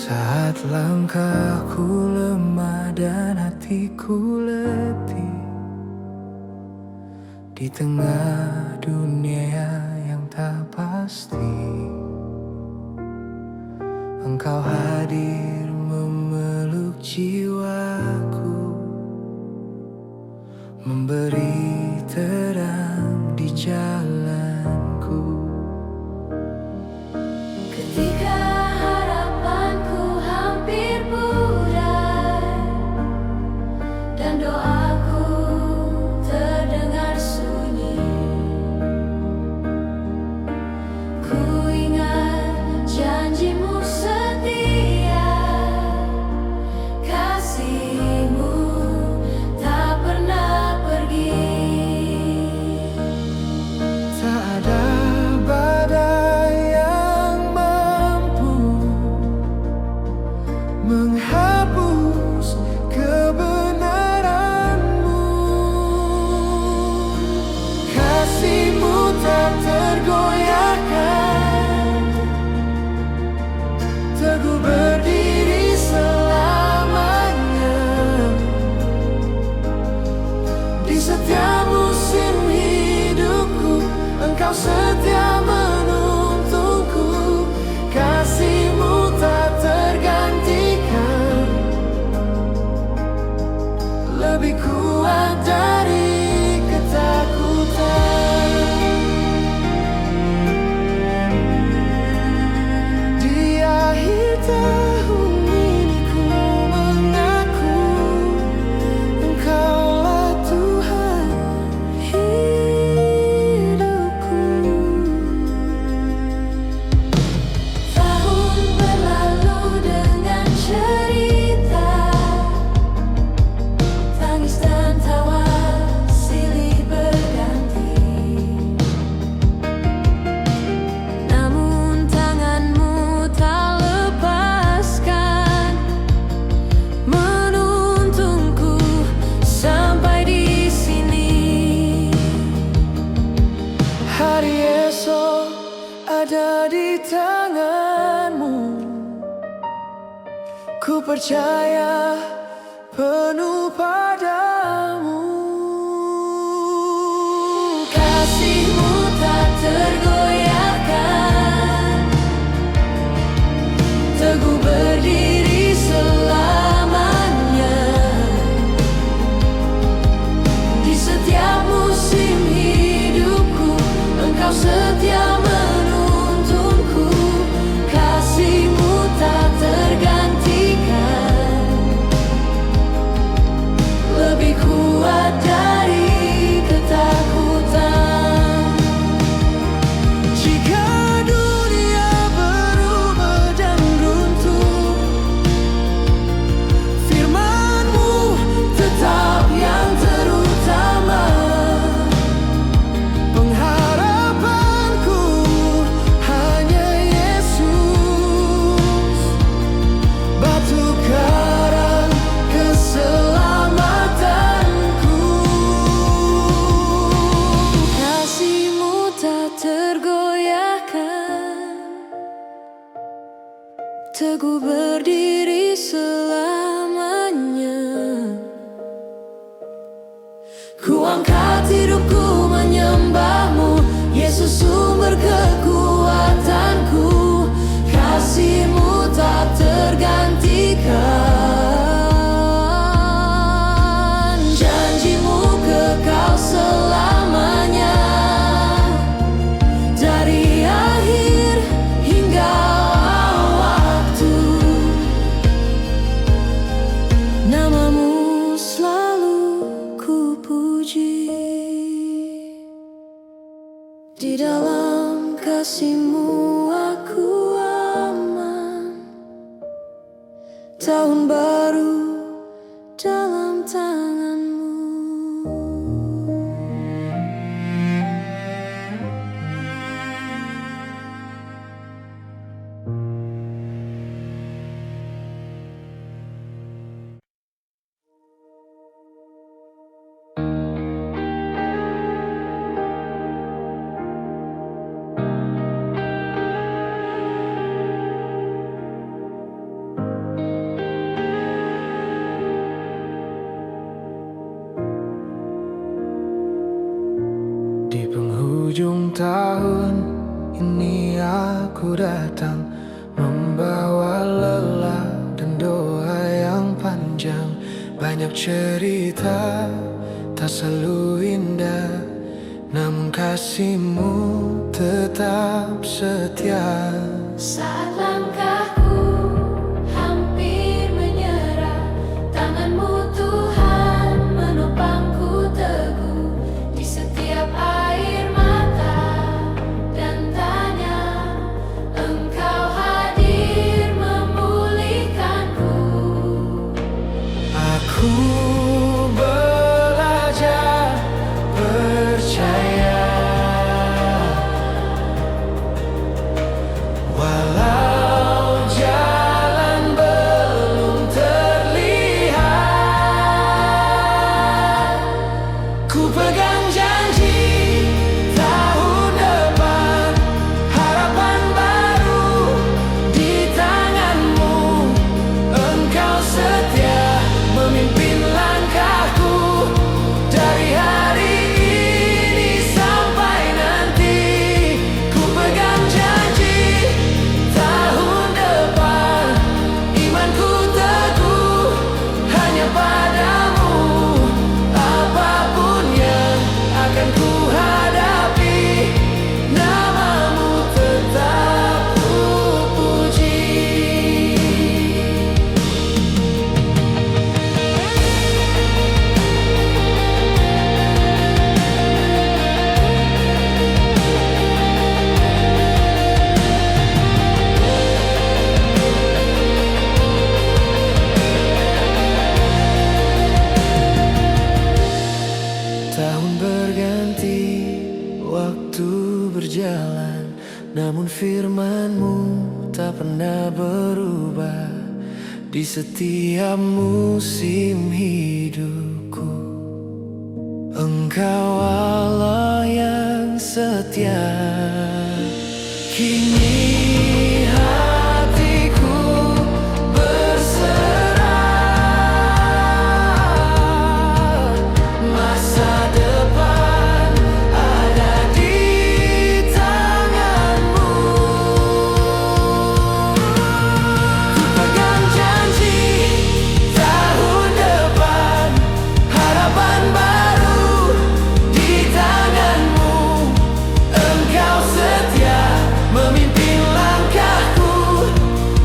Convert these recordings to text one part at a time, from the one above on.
Saat langkahku lemah dan hatiku letih, di tengah dunia yang tak pasti, Engkau hadir memeluk jiwaku, memberi terang di jalanku. Ketika harapanku hampir pudar dan doaku terdengar sunyi, ku ingat janjimu setia, kasihmu tak pernah pergi. Tak ada badai yang mampu menghapus kebenaranmu. Kasihmu tak tergoyahkan, teguh berdiri selamanya. Di setiap musim hidupku, Engkau setia menuntunku. Kasihmu tak tergantikan, lebih kuat dari ketakutan. Di akhir tahun ini ku mengaku, Engkaulah Tuhan hidupku. Tahun berlalu dengan cerita, tangis dan tawa silih berganti. Namun tanganmu tak lepaskan, menuntunku sampai di sini. Hari esok ada di tanganmu, ku percaya penuh padamu. Kasihmu tak tergoyahkan, teguh berdiri selamanya. Di setiap musim hidupku, Engkau setia menuntunku. Kasihmu tak tergantikan, lebih kuat dari ketakutan. Jika dunia berubah dan runtuh, firman-Mu tetap yang terutama. Pengharapanku hanya Yesus, batu karang keselamatanku. Kasihmu tak tergoyahkan, teguh berdiri selamanya. Ku angkat hidupku menyembah-Mu, Yesus sumber kekuatanku. Kasih-Mu tak tergantikan, janji-Mu kekal selamanya. Dari akhir hingga waktu, nama-Mu selalu ku puji. Di dalam kasih-Mu aku aman, tahun baru dalam tangan-Mu. tahun ini aku datang membawa lelah dan doa yang panjang. Banyak cerita tak selalu indah, namun kasihmu tetap setia. Saat langkahku hampir menyerah, tanganmu Tuhan menopangku teguh. Di setiap air mata dan tanya, Engkau hadir memulihkanku. Aku belajar percaya, walau jalan belum terlihat. Ku pegang janji tahun depan, harapan baru di tanganmu. Engkau setia memimpin langkahku dari hari ini sampai nanti. Ku pegang janji tahun depan, imanku teguh hanya padamu. Apapun yang akan ku hadapi, namamu tetap ku puji. Tahun berganti, waktu berjalan, namun firman-Mu tak pernah berubah. Di setiap musim hidupku, Engkau Allah yang setia. Kini hatiku berserah, masa depan ada di tangan-Mu. Ku pegang janji tahun depan, harapan baru di tangan-Mu. Engkau setia memimpin langkahku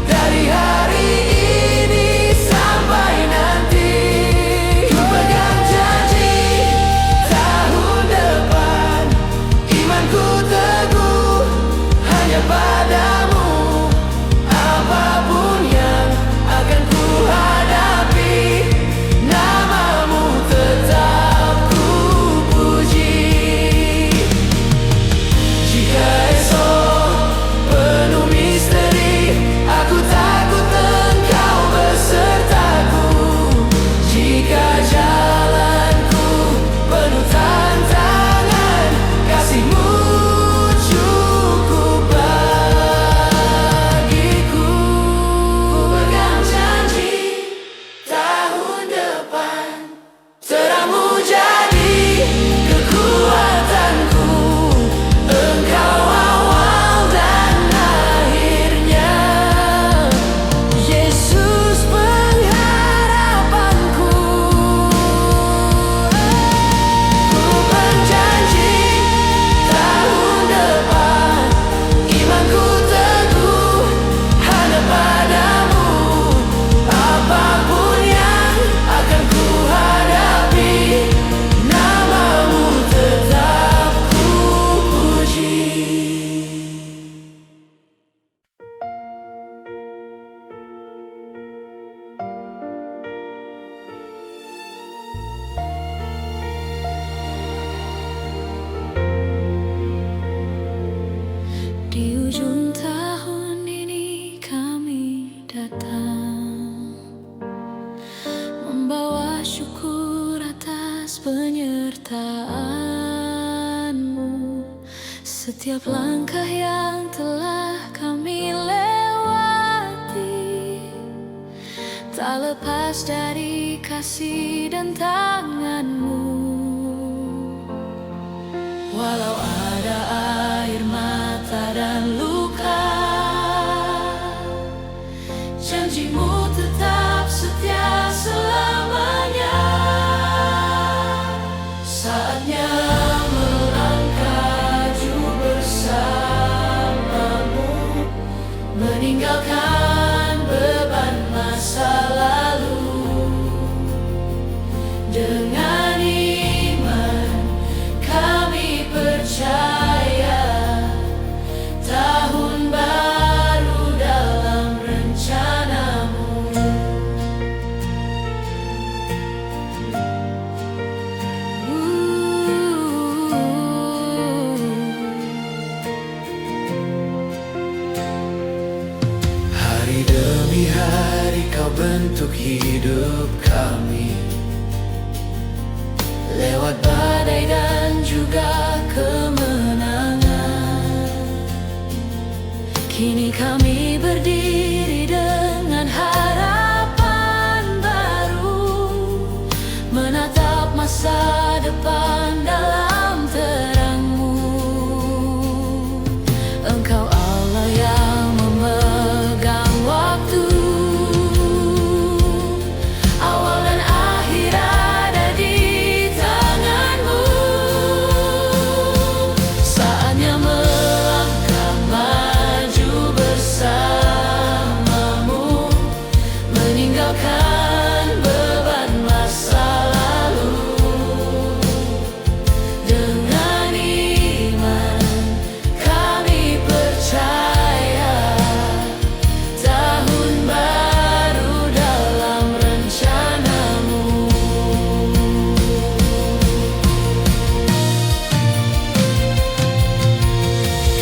dari hari ini sampai nanti. Ku pegang janji tahun depan, imanku teguh hanya padamu. Apapun yang akan ku hadapi, namamu tetap ku puji. Jika esok penuh misteri, aku takut Engkau besertaku. Jika jalanku penuh tantangan, kasih-Mu cukup bagiku. Ku pegang janji tahun depan, terang-Mu jadi kekuatanku. Engkau awal dan akhirnya, Yesus pengharapanku. Ku berjanji tahun depan, imanku teguh hanya padamu. Apapun yang akan ku hadapi, namamu tetap ku puji. Di ujung tahun ini kami datang membawa syukur atas penyertaan-Mu. Setiap langkah yang telah kami lewati tak lepas dari kasih dan tangan-Mu. Walau ada kasih-Mu tetap setia selamanya. Saatnya melangkah bersamamu, meninggalkan beban masa lalu. Dengan iman kami percaya tahun baru dalam rencana-Mu. Hari demi hari Kau bentuk hidup kami, lewat badai dan juga kemenangan. Kini kami berdiri dengan harapan baru, menatap masa depan dalam terang-Mu. Engkau Allah yang memegang waktu, awal dan akhir ada di tangan-Mu. Saatnya melangkah maju bersamamu, meninggalkan beban masa lalu. Dengan iman kami percaya tahun baru dalam rencana-Mu.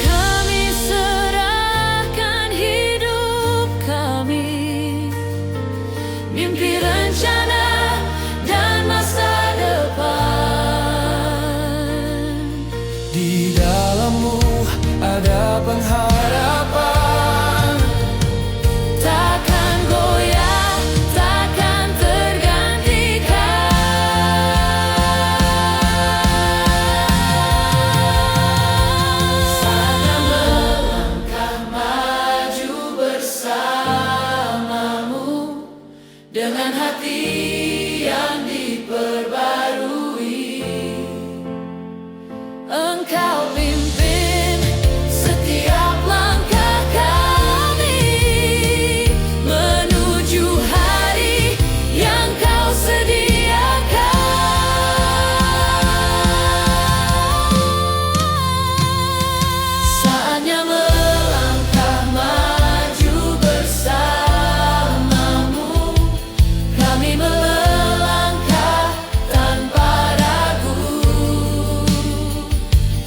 Kami serahkan hidup kami, mimpi, rencana, dan masa depan. Di dalam-Mu ada pengharapan, Takkan goyah, takkan tergantikan. Saatnya melangkah maju bersamamu, dengan hati yang diperbarui. Engkau pimpin setiap langkah kami, menuju hari yang Kau sediakan. Saatnya melangkah maju bersamamu, kami melangkah tanpa ragu.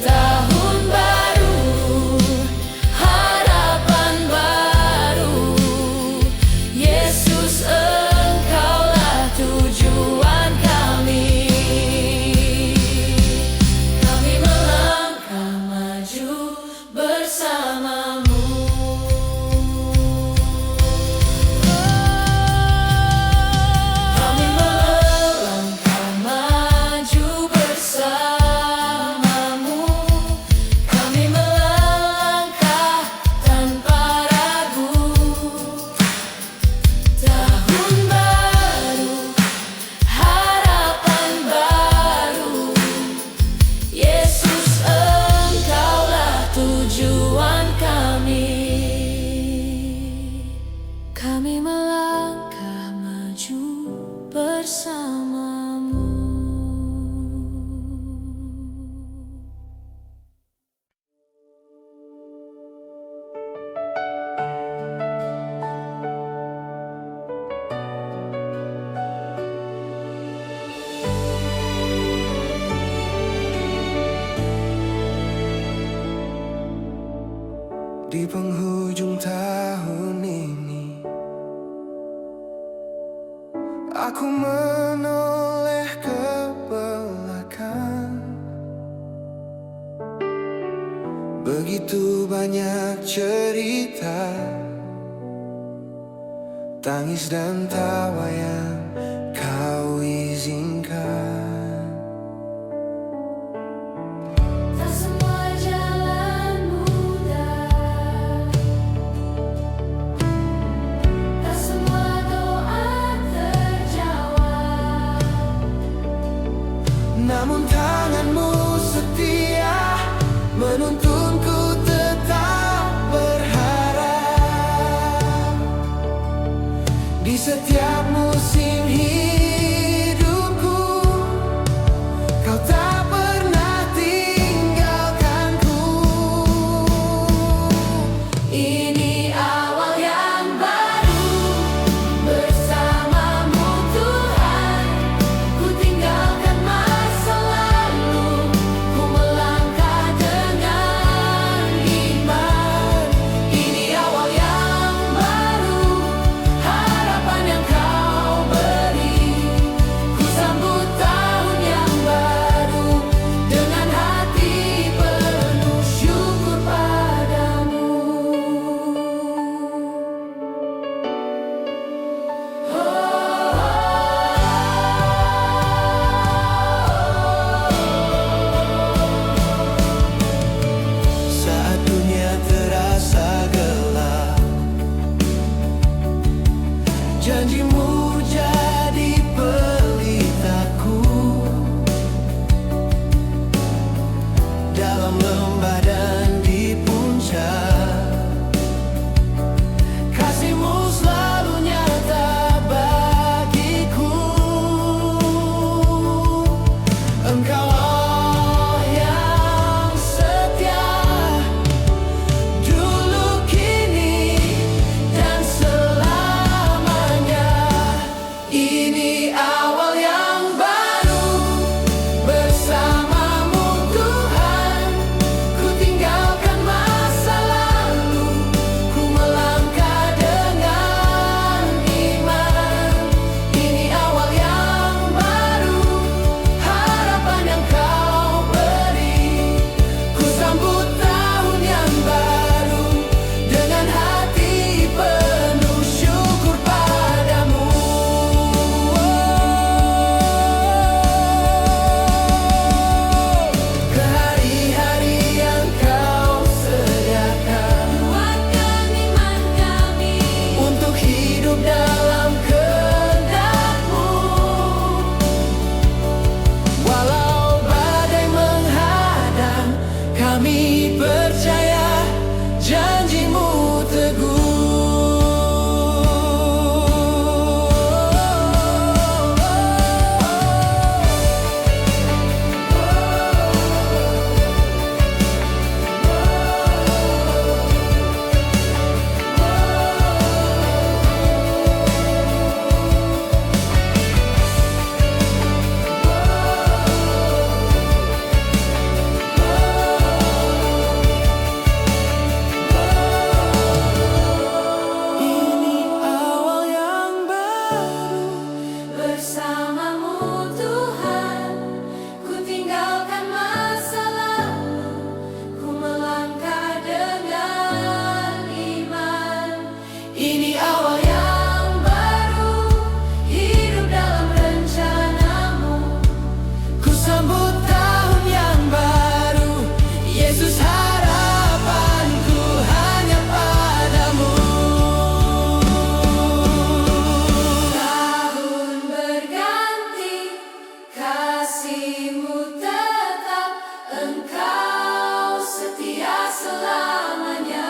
Tahun baru, harapan baru, Yesus Engkaulah tujuan kami. Kami melangkah maju bersamamu. Kami melangkah maju bersamamu, kami melangkah tanpa ragu. Tahun baru, harapan baru, Yesus Engkaulah tujuan kami. Kami melangkah maju bersamamu. di penghujung tahun ini aku menoleh ke belakang. Begitu banyak cerita, tangis dan tawa yang kau izinkan. Tak semua jalan mudah, tak semua di setiap musim hidupku. Kau tak pernah tinggalkanku. Ini awal yang baru bersamamu Tuhan. Ku tinggalkan masa lalu, ku melangkah dengan iman. Ini awal yang baru, harapan yang kau beri. Ku sambut tahun yang baru dengan hati penuh syukur padamu. Saat dunia terasa gelap, janjimu jadi pelitaku. Dalam lembah dan di puncak, kasihmu selalu nyata bagiku. Engkau Allah yang setia, dulu, kini, dan selamanya. Ini awal yang baru bersamamu Tuhan. Ku tinggalkan masa lalu, ku melangkah dengan iman. Ini awal yang baru, harapan yang kau beri. Ku sambut tahun yang baru dengan hati penuh syukur padamu. Ke hari-hari yang kau sediakan, Kuatkan iman kami, untuk hidup dalam kehendak-Mu. Walau badai menghadang, kami percaya janji-Mu teguh. Ini awal yang baru bersamamu Tuhan. Ku tinggalkan masa lalu, ku melangkah dengan iman. Ini awal Yang baru, hidup dalam rencana-Mu. ku sambut tahun yang baru. Yesus, harapanku hanya padamu. Tahun berganti, kasih-Mu tetap, Engkau setia selamanya.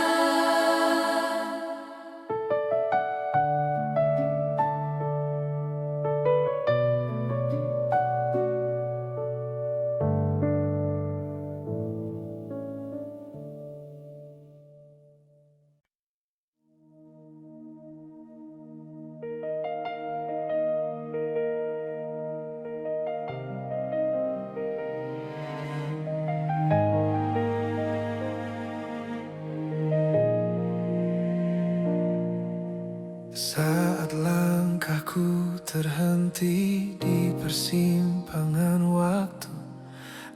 Saat langkahku terhenti di persimpangan waktu,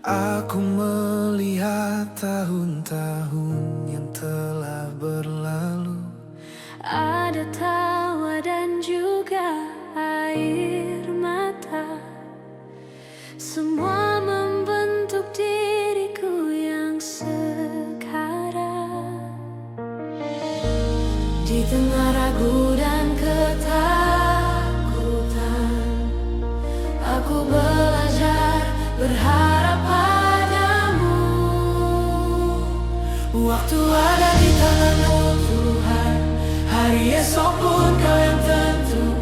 aku melihat tahun-tahun yang telah berlalu. Ada tawa dan juga air mata, semua membentuk diriku yang sekarang. Di tengah ragu dan ketakutan, aku belajar berharap padamu. Waktu ada di tangan-Mu Tuhan, hari esok pun Kau yang tentu.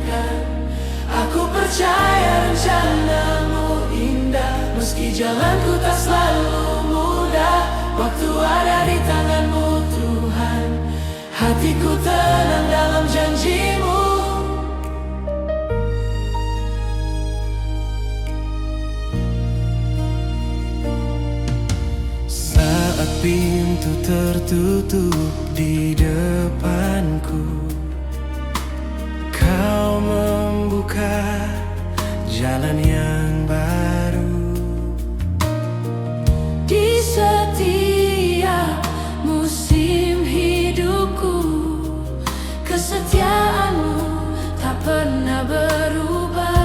jalanku tak selalu mudah. Waktu ada di tanganmu Tuhan, hatiku tenang dalam janjimu. Saat pintu tertutup di depanku, Kau membuka jalan yang baru. Di setiap musim hidupku, kesetiaanmu tak pernah berubah.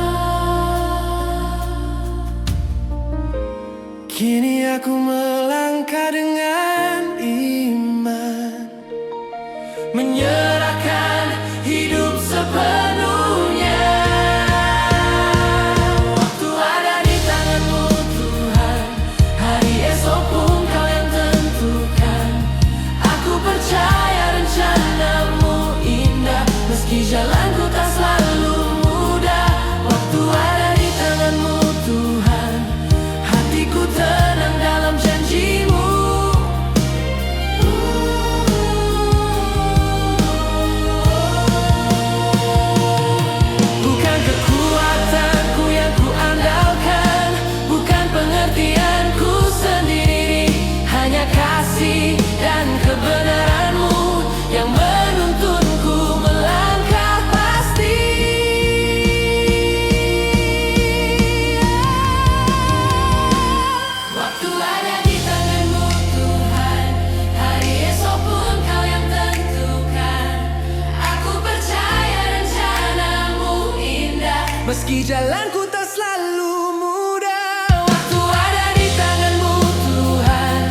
Kini aku melangkah dengan iman, Menyerahkan hidup sepenuhnya. Waktu ada di tanganmu Tuhan, hari esok pun Kau yang tentukan. Aku percaya rencanamu indah, meski jalanku tak selalu mudah. Waktu ada di tanganmu Tuhan, hatiku tenang dalam janjimu. Bukan kekuatanku yang ku andalkan, bukan pengertianku sendiri, hanya kasih dan kebenaranmu yang menuntunku melangkah pasti. Waktu ada di tanganmu Tuhan, hari esok pun Kau yang tentukan. Aku percaya rencanamu indah, meski jalanku tak selalu mudah. waktu ada di tanganmu Tuhan,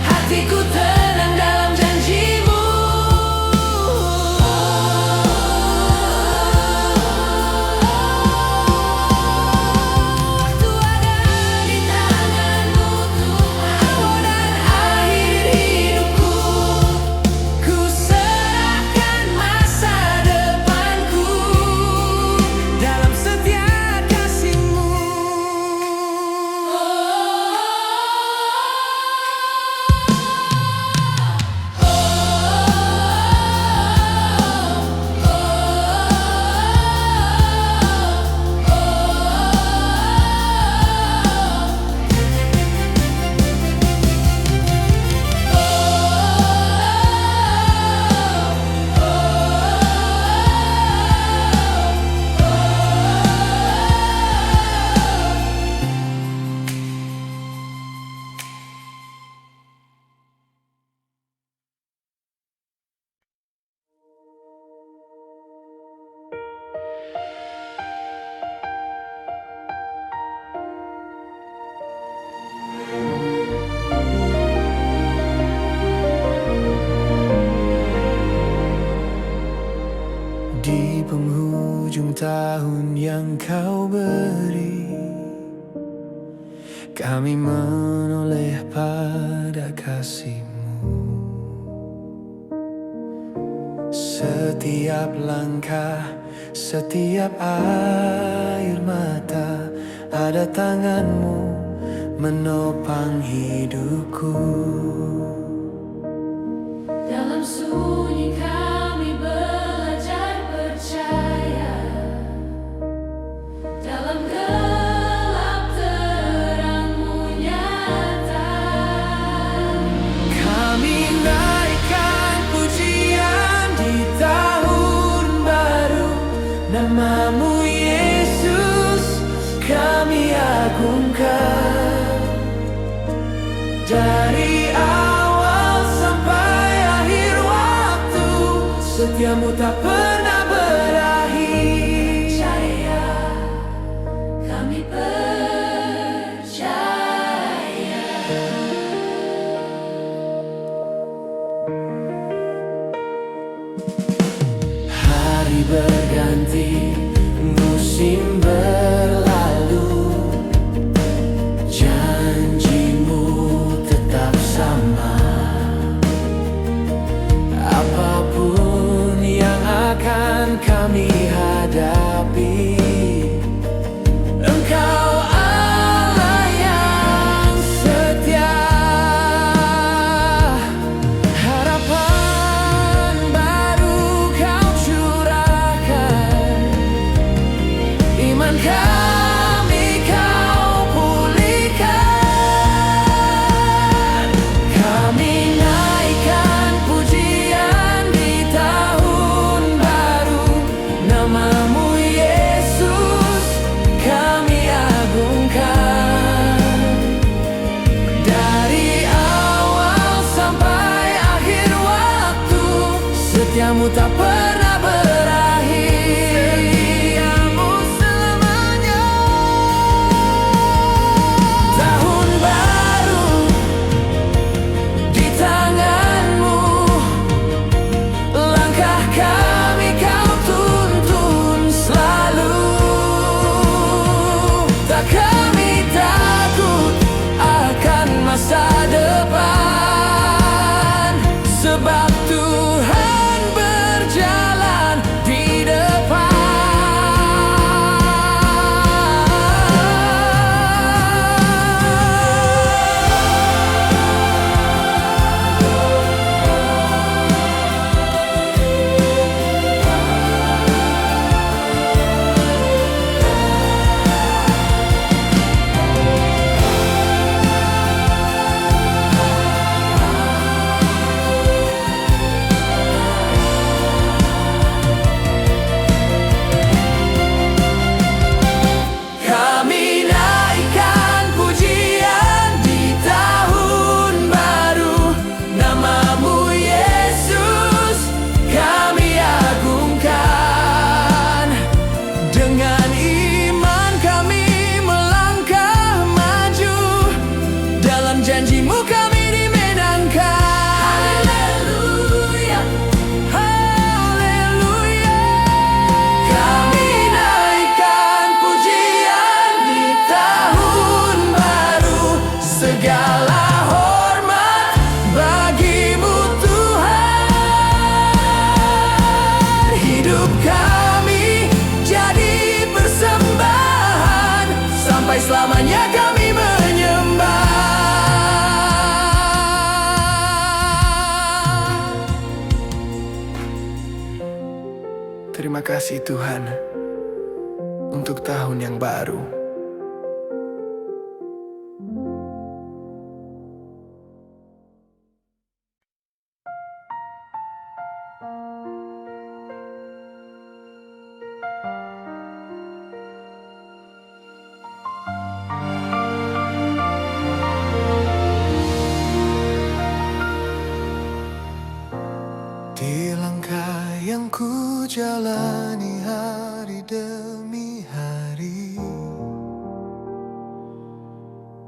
hatiku tenang dalam janjimu. Waktu ada di tanganmu Tuhan, awal dan akhir hidupku, ku serahkan masa depanku Dalam setiap kasih-Mu, di penghujung tahun yang Kau beri, kami menoleh pada kasih-Mu. Setiap langkah, setiap air mata, ada tangan-Mu menopang hidupku. dalam sunyi kami belajar percaya, dalam gelap terang-Mu nyata. Kami naikkan pujian di tahun baru, nama-Mu Yesus kami agungkan. Dari awal sampai akhir waktu, setia-Mu tak pernah berakhir. Percaya, kami percaya. Hari berganti, musim berlalu, janji-Mu tetap sama. Apapun yang akan kasih Tuhan untuk tahun yang baru. Di langkah yang ku jalani hari demi hari,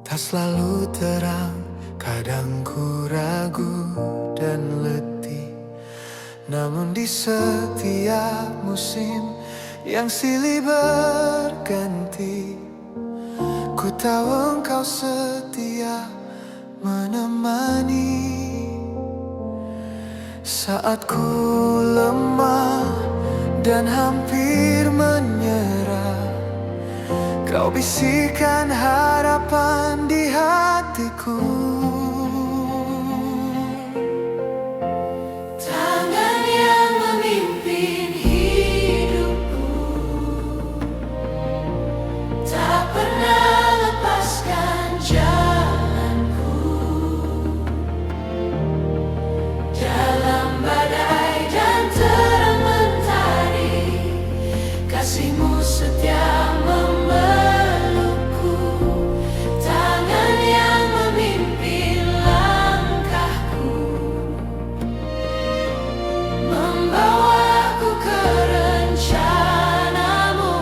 tak selalu terang, kadang ku ragu dan letih. Namun di setiap musim yang silih berganti, ku tahu engkau setia menemani. Saat ku lemah dan hampir menyerah, kau bisikan harapan di hatiku. Tangan yang memimpin hidupku, tak pernah lepaskan jalanku. Dalam badai dan terang mentari, kasih-Mu setia memelukku. Tangan yang memimpin langkahku, membawaku ke rencana-Mu.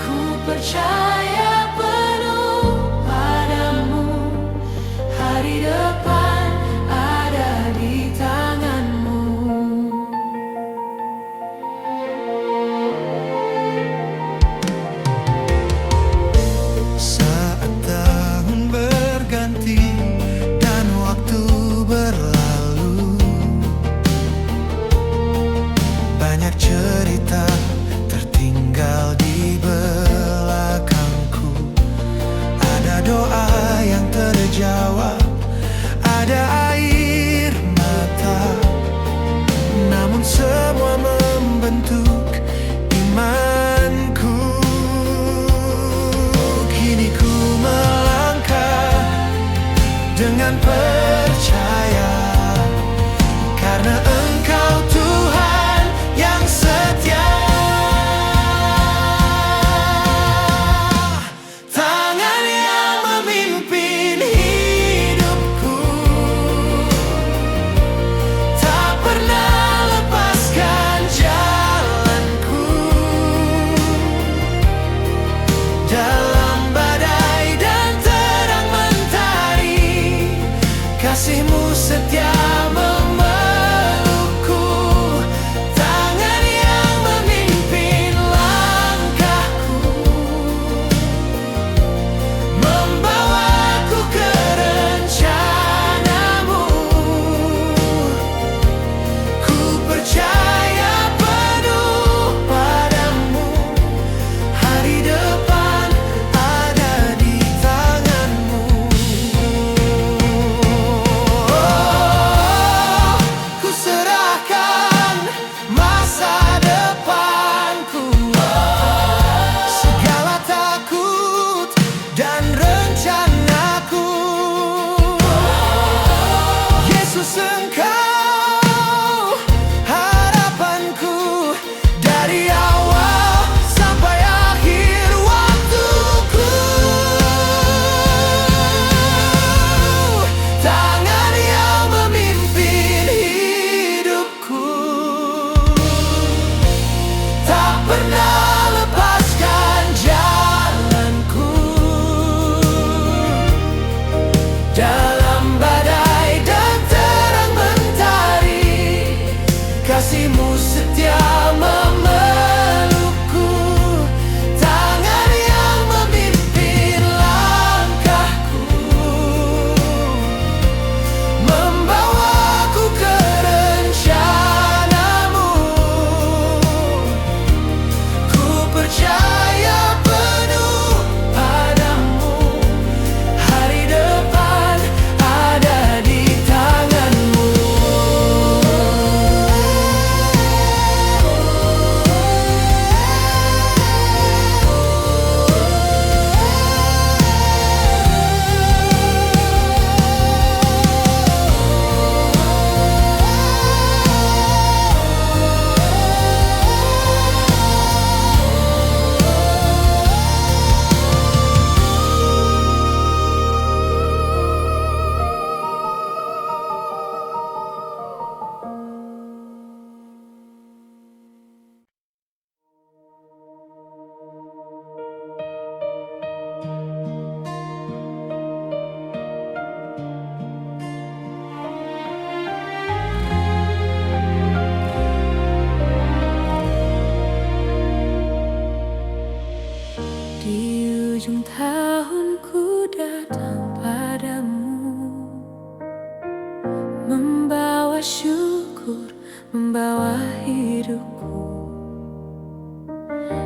Ku percaya penuh padamu, hari depan ada di tangan-Mu. Saat tahun berganti dan waktu berlalu, banyak cerita tertinggal di belakangku. Ada doa yang terjawab, ada air mata, namun semua membentuk imanku. Kini ku melangkah dengan percaya, karena Engkau Tuhan yang setia. Tangan yang memimpin hidupku,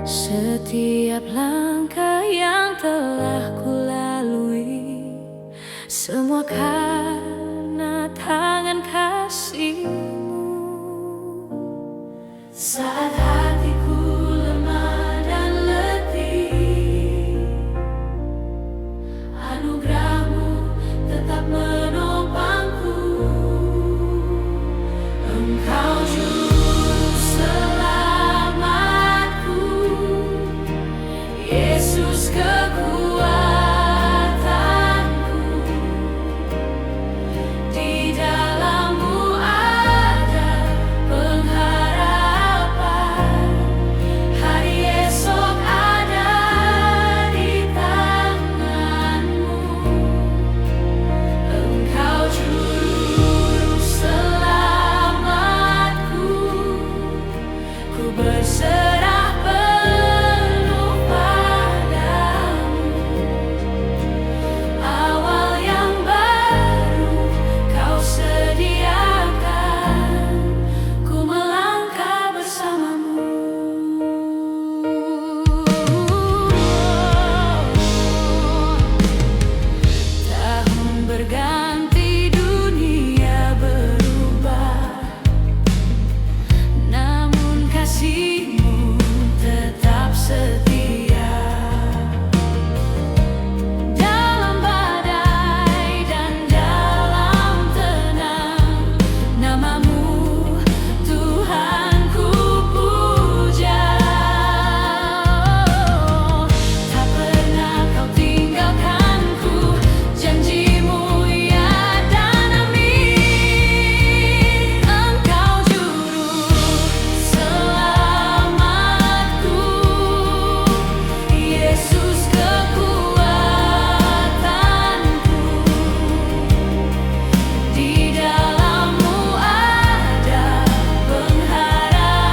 Setiap langkah yang telah kulalui, semua karena tangan kasih-Mu. Saat hatiku lemah dan letih, anugerah-Mu tetap menopangku. Engkau juru selamatku, Yesus kekuatanku. Di dalam-Mu ada pengharapan, hari esok ada di tangan-Mu. Engkau juru selamatku, ku berserah penuh padamu. Awal yang baru Kau sediakan, ku melangkah bersama-Mu. Tahun berganti, dunia berubah, namun kasih-Mu tetap setia. Dalam badai dan dalam tenang, nama-Mu Tuhan ku puja. Tak pernah Kau tinggalkanku, janji-Mu ya dan amin. Engkau juru selamatku, Yesus kekuatanku. Di dalam-Mu ada pengharapan,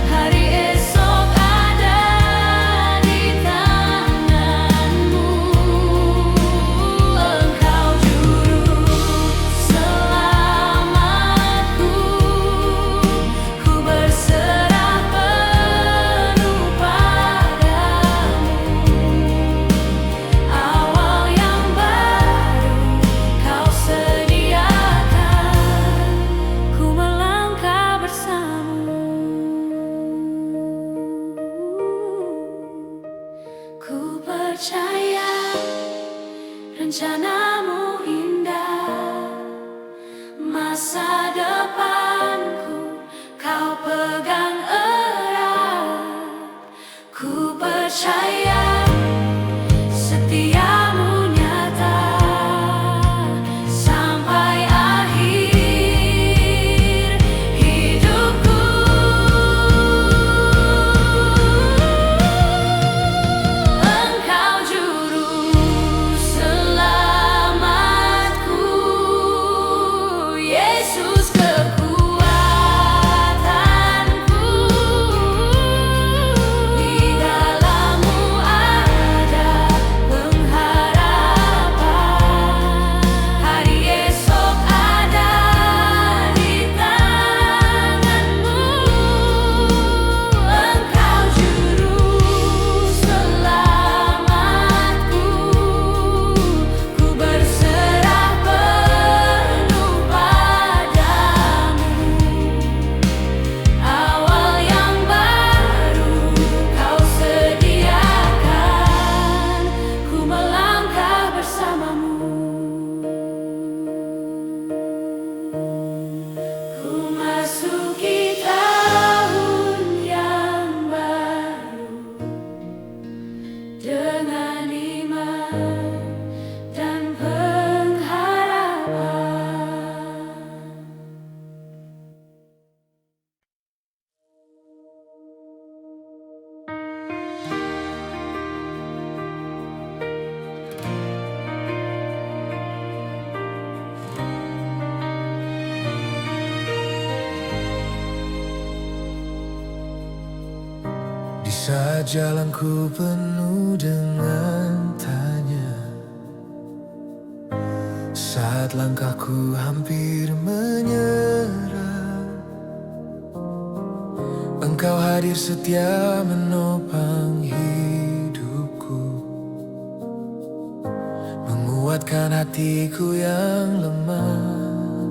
hari esok ada di tangan-Mu. Engkau juru selamatku, ku berserah penuh padamu. Awal yang baru Kau sediakan, ku melangkah bersama-Mu. Ku percaya rencana-Mu indah, masa depanku Kau pegang erat. Ku percaya setia-Mu nyata sampai akhir hidupku. Engkau juru selamatku, Yesus kekuatanku. Di dalam-Mu ada pengharapan, hari esok ada di tangan-Mu. Engkau juru selamatku, ku berserah penuh padamu. Awal yang baru Kau sediakan, ku melangkah bersama-Mu. Ku masuki tahun yang baru dengan iman dan pengharapan. Di saat jalanku penuh dengan tanya, saat langkahku hampir menyerah, Engkau hadir setia menopang hidupku, menguatkan hatiku yang lemah.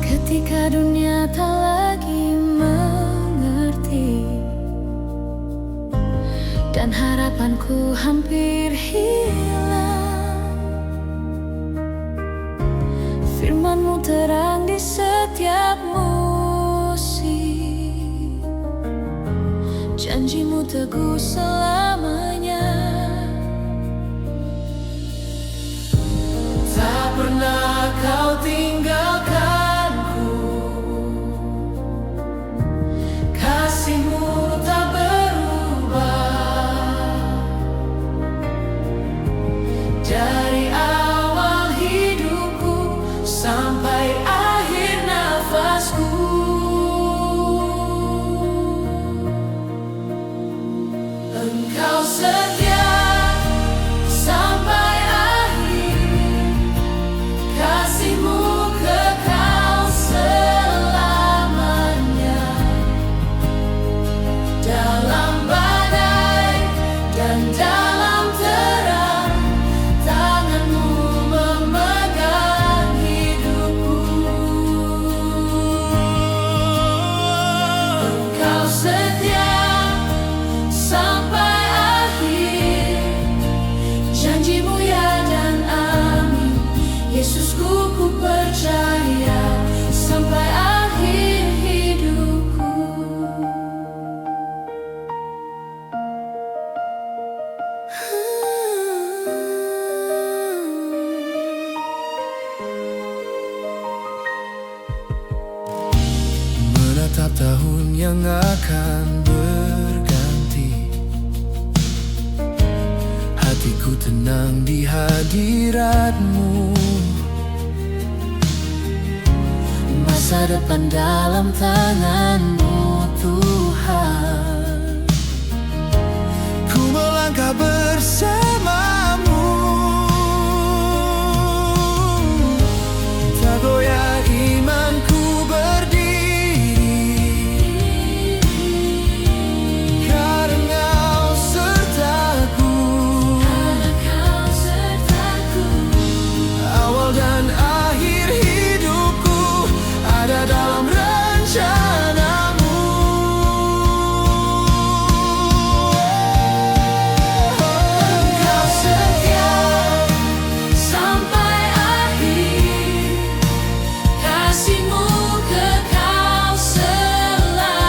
Ketika dunia tak lagi mengerti dan harapanku hampir hilang, firman-Mu terang di setiap musim, janji-Mu teguh selamanya. Tak pernah Kau tinggalkanku, kasih-Mu tak berubah. Dari awal hidupku sampai akhir nafasku, Engkau setia sampai akhir, kasih-Mu kekal selamanya. Dalam badai dan dalam terang, tangan-Mu memegang hidupku. Engkau setia sampai akhir, janji-Mu ya dan amin. Yesusku, ku percaya sampai akhir hidupku. Menatap tahun yang akan berganti, hatiku tenang di hadirat-Mu. Masa depan dalam tangan-Mu, Tuhan. Ku melangkah bersama-Mu, tak goyah imanku berdiri, karena Kau sertaku. Awal dan akhir hidupku ada dalam rencana-Mu. Engkau setia sampai akhir, kasih-Mu kekal selamanya.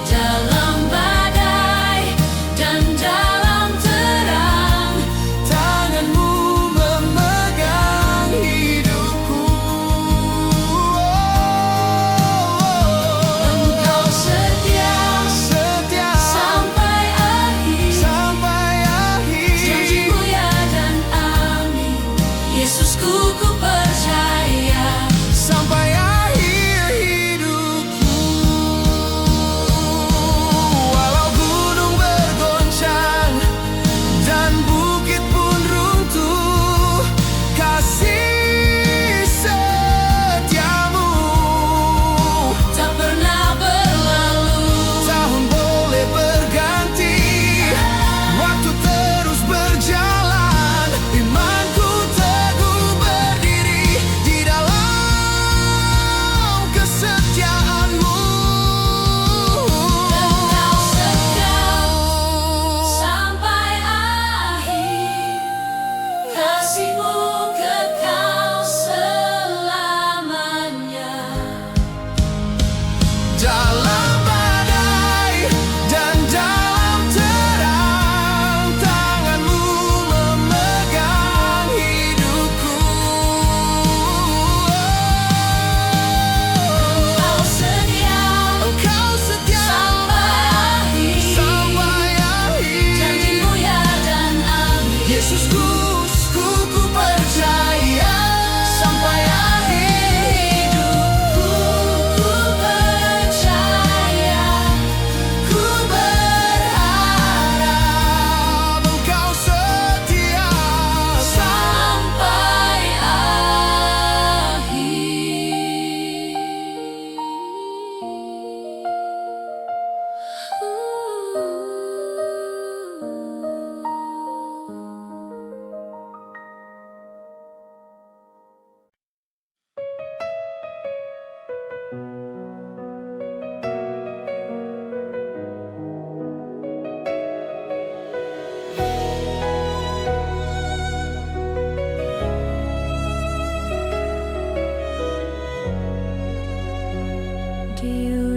Dalam badai dan dalam terang, Tangan-Mu memegang hidupku.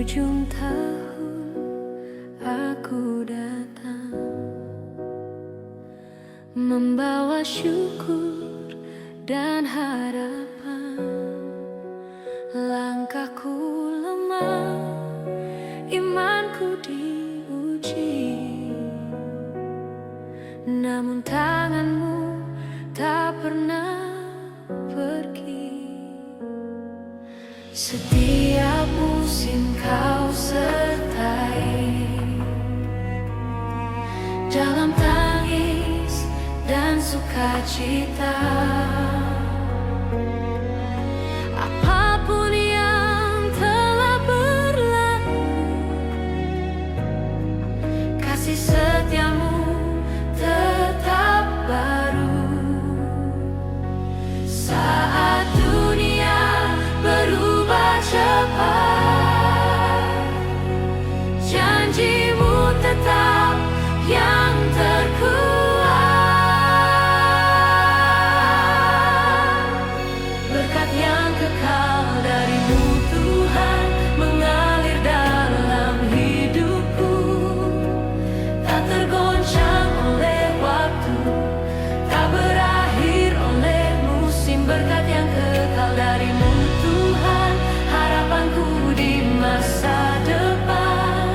ujung tahun aku datang membawa syukur dan harapan. Langkahku lemah, imanku diuji, namun tanganmu tak pernah pergi. Setiap musim kau sertai, dalam tangis dan sukacita. Apapun yang telah berlalu, kasih setiamu tetap baru. Saat dunia berubah cepat, janjimu tetap yang terkuat. Berkat yang kekal darimu Tuhan mengalir dalam hidupku, tak tergoncang oleh waktu, tak berakhir oleh musim. Berkat yang kekal darimu Tuhan, harapanku di masa depan.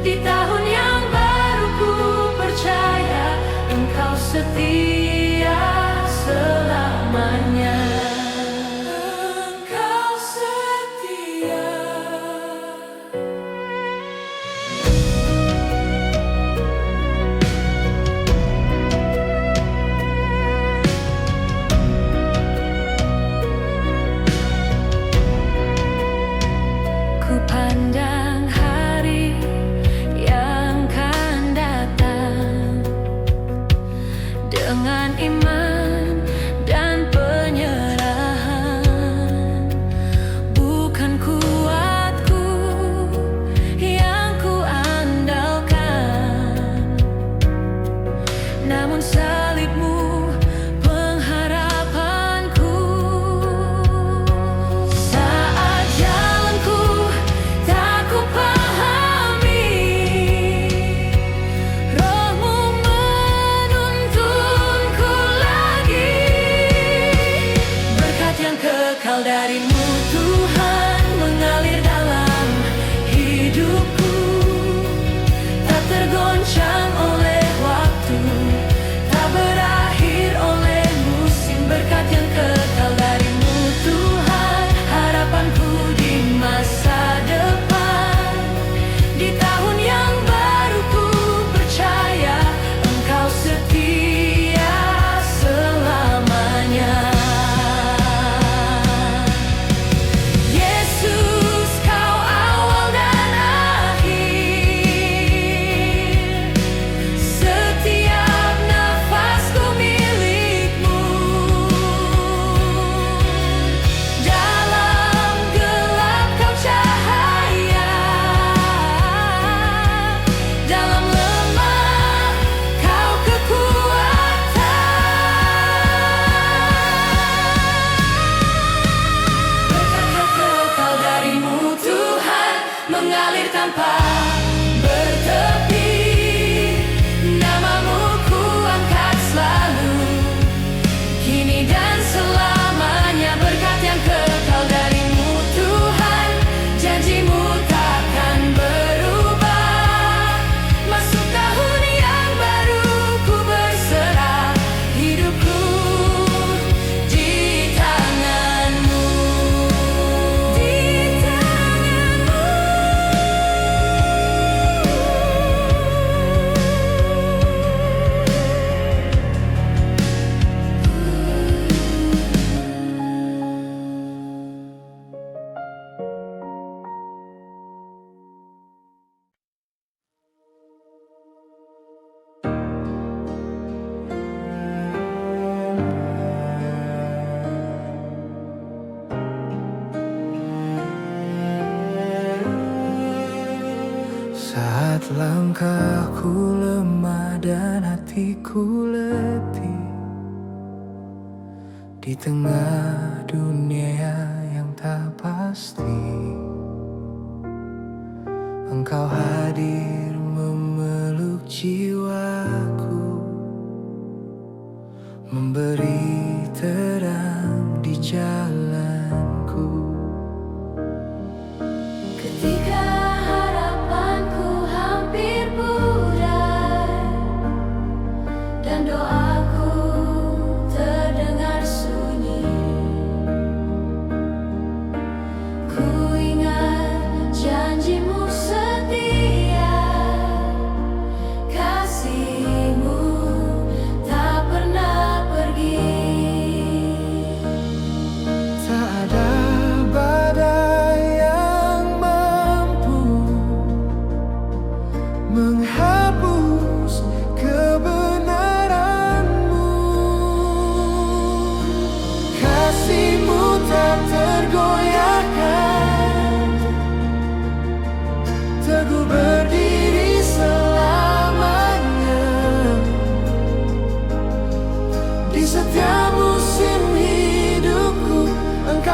Di tahun yang baru ku percaya Engkau setia selamanya. Engkau setia. Ku pandang hari yang kan datang dengan iman dan penyerahan. Bukan kuatku yang ku andalkan, namun salibmu pengharapanku. Saat jalanku tak ku pahami, Rohmu menuntunku lagi. Berkat yang kekal darimu Tuhan mengalir dalam hidupku, tak tergoncang oleh waktu, tak berakhir oleh musim. Berkat yang kekal darimu Tuhan, harapanku di masa depan. Di tahun yang baru ku percaya Engkau setia selamanya. Yesus, Kau awal dan akhir, setiap nafasku milikmu. Dalam gelap Kau cahaya, dalam lemah Kau kekuatan. Berkat yang kekal darimu Tuhan mengalir tanpa bertepi. Namamu ku angkat selalu, kini dan selamanya. Berkat yang kekal darimu Tuhan, janjimu takkan berubah. Masuk tahun yang baru ku berserah hidupku di tanganmu. Di tanganmu. Saat langkahku lemah dan hatiku letih, di tengah dunia yang tak pasti,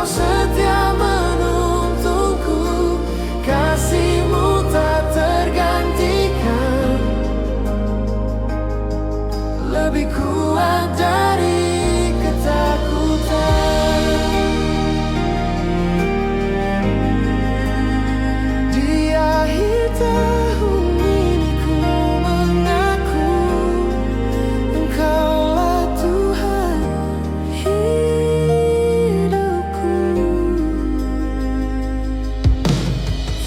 Engkau setia menuntunku, kasih-Mu tak tergantikan, lebih kuat dari ketakutan. Di akhir tahun ini ku mengaku Engkaulah Tuhan hidupku.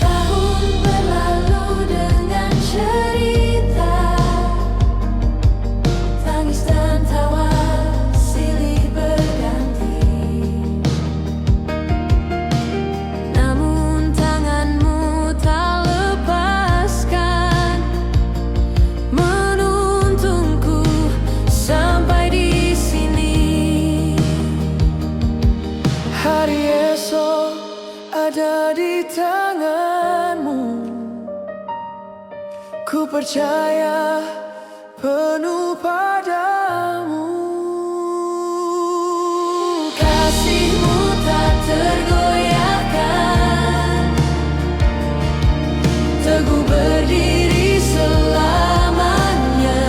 Tahun berlalu dengan cerita, tangis dan tawa silih berganti. Namun tangan-Mu tak lepaskan, menuntunku sampai di sini. Hari esok ada di tangan-Mu, ku percaya penuh padamu. Kasih-Mu tak tergoyahkan, teguh berdiri selamanya.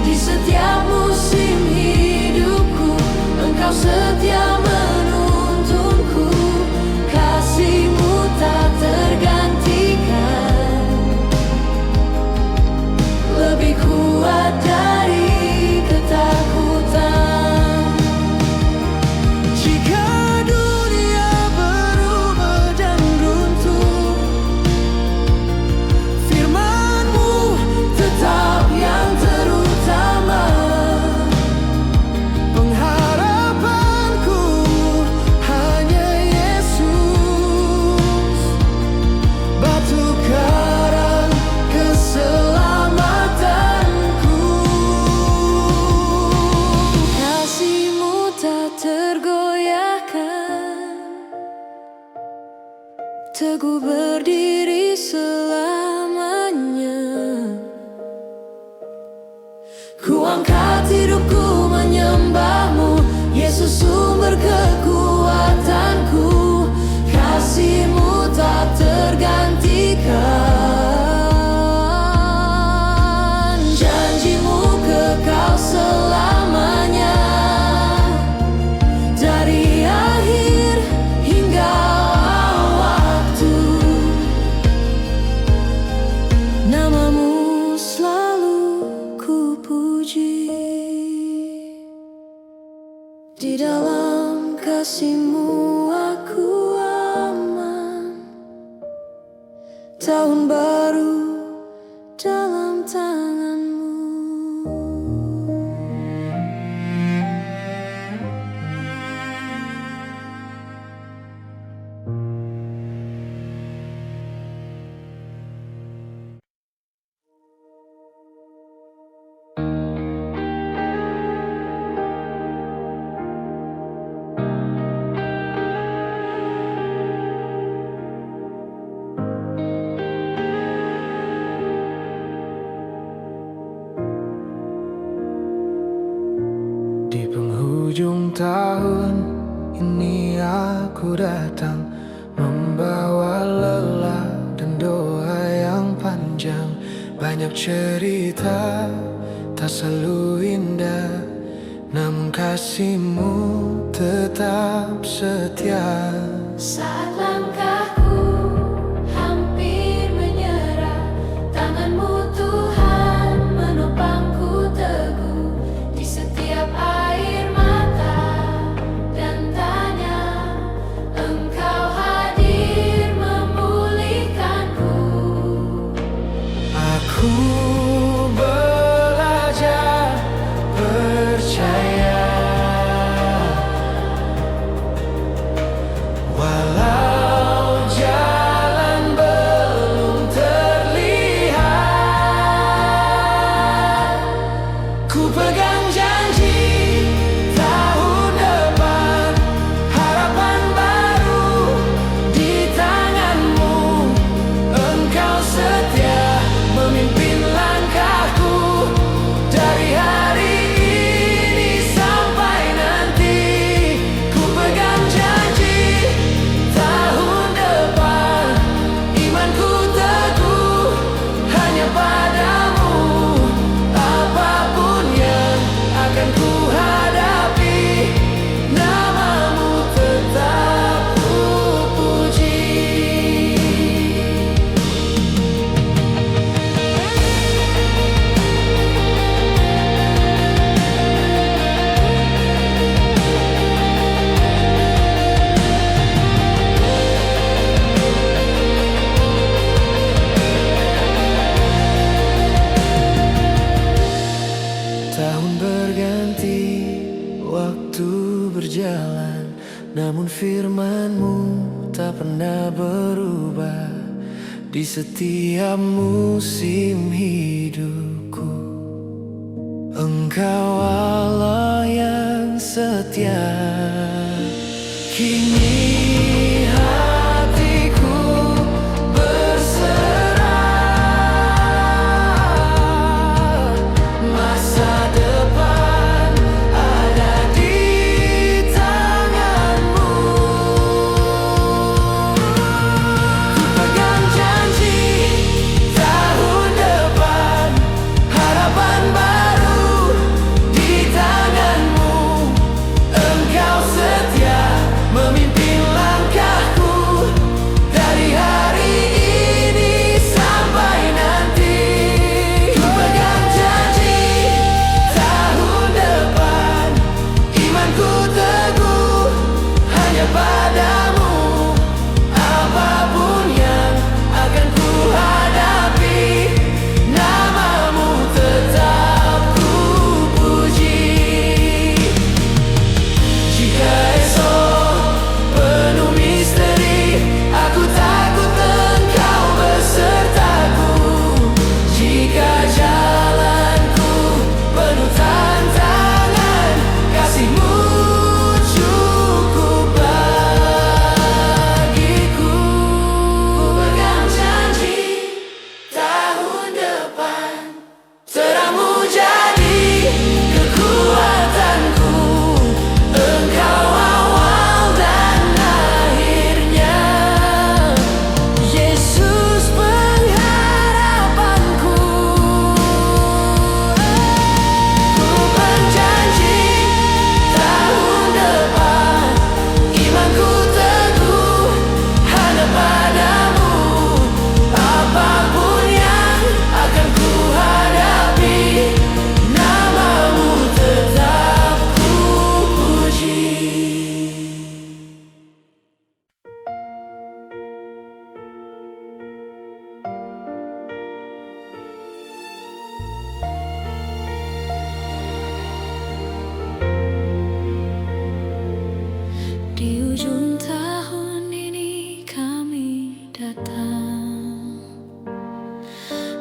Di setiap musim hidupku, Engkau setia menuntunku, kasih-Mu tak tergantikan, lebih kuat dari ketakutan. Jika dunia berubah dan runtuh, firman-Mu tetap yang terutama. Pengharapanku hanya Yesus, batu karang keselamatanku. Kasih-Mu tak tergoyahkan, teguh berdiri selamanya. Ku angkat hidupku menyembah-Mu, Yesus sumber kekuatanku. Kasih-Mu tak tergantikan, janji-Mu kekal selamanya. Dari akhir hingga waktu, nama-Mu selalu ku puji. Di dalam kasih-Mu aku aman, tahun baru dalam tangan-Mu. Di penghujung tahun ini aku datang, membawa lelah dan doa yang panjang. Banyak cerita tak selalu indah, namun kasih-Mu tetap setia. Saat langkahku hampir menyerah, tangan-Mu Tuhan menopangku teguh. Di setiap air mata dan tanya, Engkau hadir memulihkanku. Aku belajar percaya, walau jalan, namun firman-Mu tak pernah berubah di setiap musim hidupku. Engkau Allah yang setia. Kini hatiku berserah, masa depan ada di tangan-Mu. Ku pegang janji tahun depan, harapan baru di tangan-Mu. Engkau setia memimpin langkahku dari hari ini sampai nanti. Ku pegang janji tahun depan, imanku teguh hanya padamu. Apapun yang akan ku hadapi, nama-Mu tetap ku puji. Jika esok penuh misteri, aku takut Engkau besertaku. Jika jalanku penuh tantangan, kasih-Mu cukup bagiku. Ku pegang janji tahun depan, terang-Mu jadi kekuatanku. Engkau awal dan akhirnya, Yesus pengharapanku. Ku berjanji tahun depan, imanku teguh hanya padamu. Apapun yang akan ku hadapi, nama-Mu tetap ku puji. Di ujung tahun ini kami datang,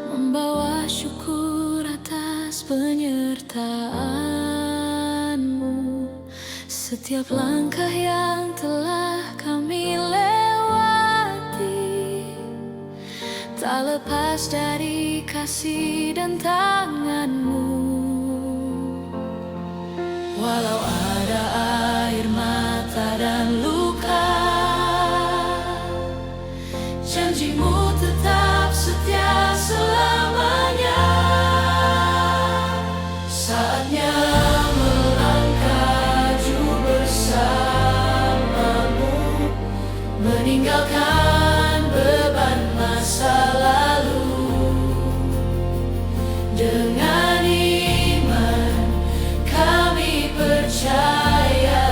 membawa syukur atas penyertaan-Mu. Setiap langkah yang telah kami lewati, tak lepas dari kasih dan tangan-Mu. Walau ada air mata dan luka, janji-Mu tetap setia selamanya. Saatnya melangkah jauh bersama-Mu, meninggalkan beban masa lalu. Dengan iman kami percaya,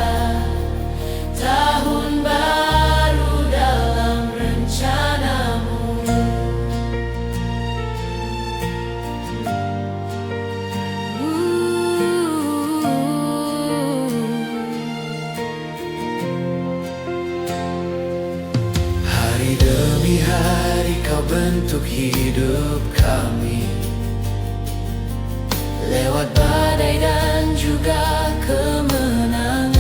tahun baru dalam rencana-Mu. Hari demi hari Kau bentuk hidup kami, lewat badai dan juga kemenangan.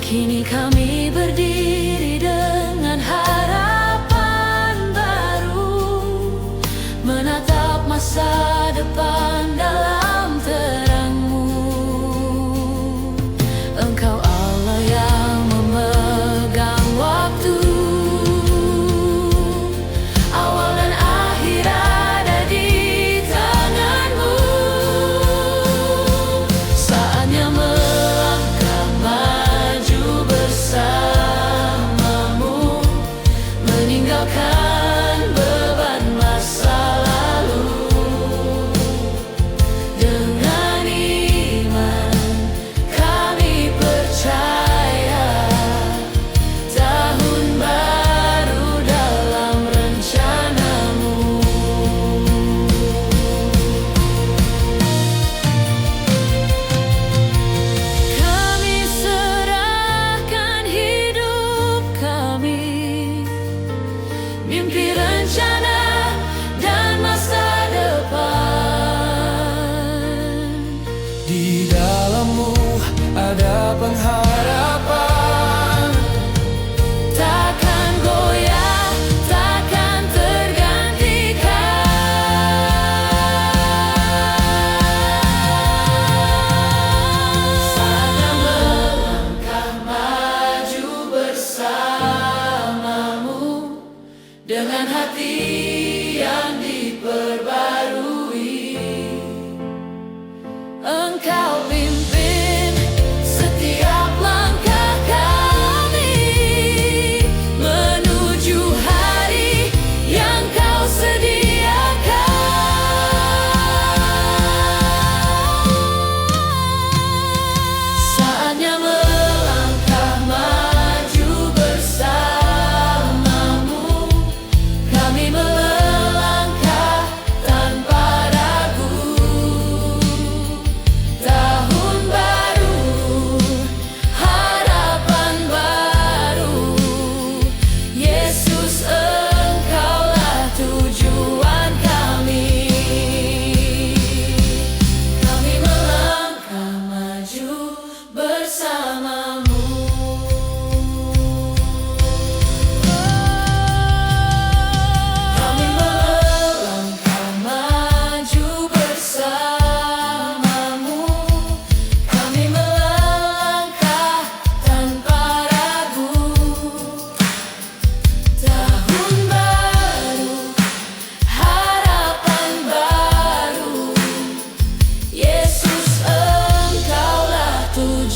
Kini kami berdiri dengan harapan baru, menatap masa depan dalam terang-Mu. Engkau Allah yang memegang waktu, awal dan akhir ada di tangan-Mu. Saatnya melangkah maju bersama.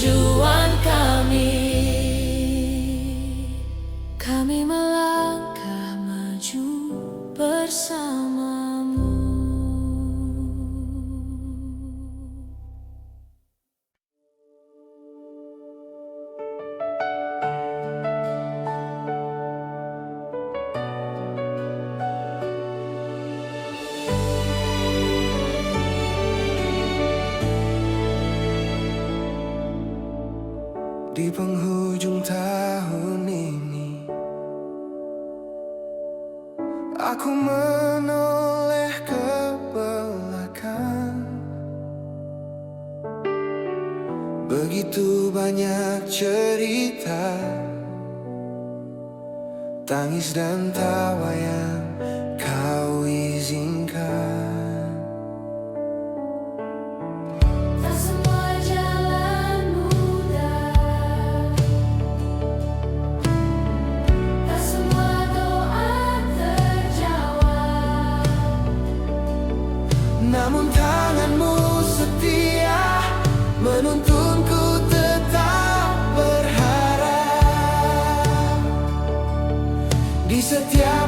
kemajuan kami. Kami melangkah maju bersamamu. Di penghujung tahun ini, aku menoleh ke belakang. Begitu banyak cerita, tangis dan tawa yang kau izinkan. Tak semua jalan mudah, tak semua doa terjawab. Namun tanganmu setia menuntunku tetap berharap. Di setiap